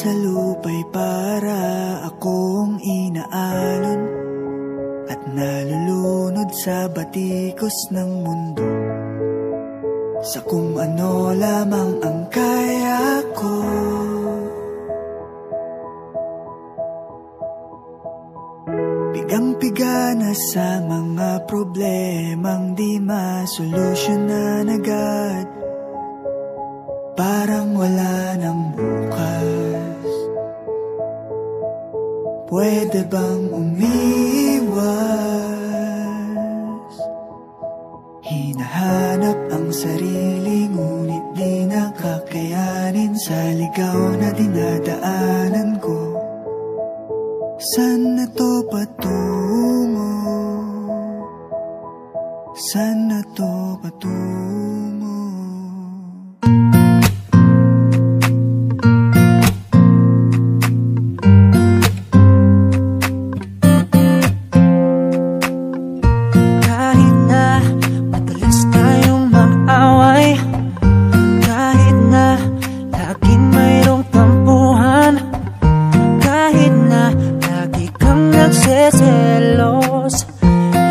sa lupa'y para akong inaalon at nalulunod sa batikos ng mundo, sa kung ano lamang ang kaya ko. Pigang-piga na sa mga problemang di masolusyonan agad, parang wala nang bukas. Pwede bang umiwas? Hinahanap ang sarili ngunit di nakakayanin sa ligaw na dinadaanan ko. Saan na to patungo? Saan na to patungo?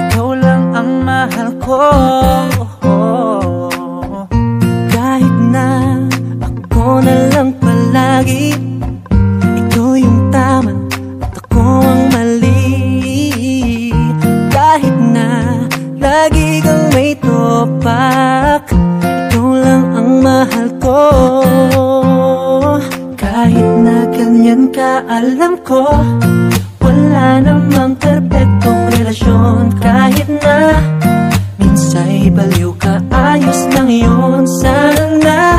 Ikaw lang ang mahal ko. Kahit na ako na lang palagi, ikaw yung tama at ako ang mali. Kahit na lagi kang may topak, ikaw lang ang mahal ko. Kahit na ganyan ka, alam ko wala namang perpektong relasyon. Kahit na minsa'y baliw ka, ayos lang yun. Sana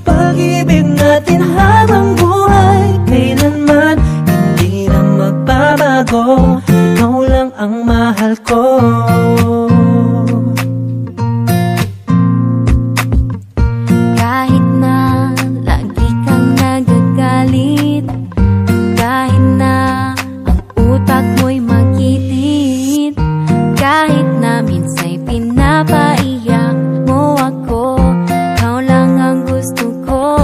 pag-ibig natin habang buhay, kailanman hindi na magbabago. Ikaw lang ang mahal ko. Kahit na lagi kang nagagalit, kahit na utak mo'y magkitid, kahit na minsa'y pinapaiyak mo ako, ikaw lang ang gusto ko.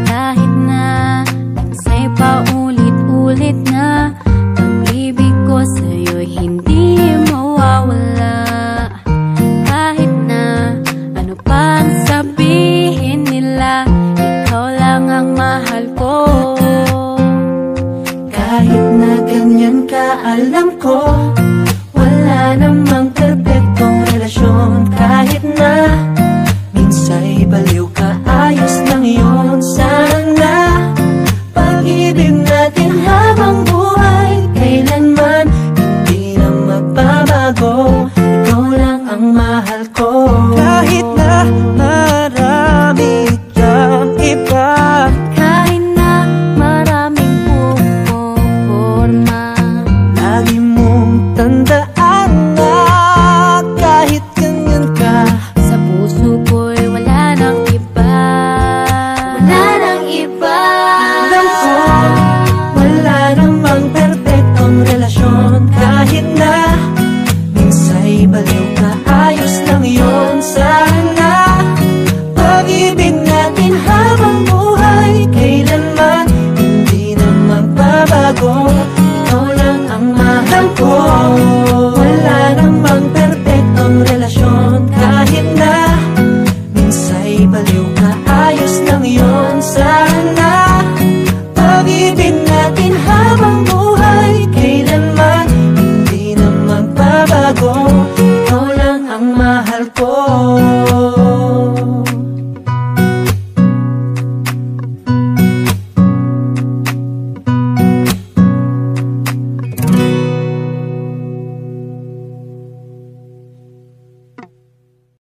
Kahit na minsa'y paulit-ulit na pag-ibig ko sa'yo'y hindi mawawala. Kahit na ano pa ang sabihin nila, ikaw lang ang mahal ko. Kahit na ganyan ka, alam ko wala namang perpektong relasyon. Kahit na minsa'y baliw ka, ayos lang yun. Sana pag-ibig natin habang buhay, kailanman hindi na magbabago. Ikaw lang ang mahal ko. Kahit na marami kang iba, kahit na maraming puporma, lagi mong tandaan na kahit ganyan ka, sa puso ko'y wala nang iba. Wala nang iba. Alam ko wala namang perpektong relasyon. Kahit na minsa'y baliw ka,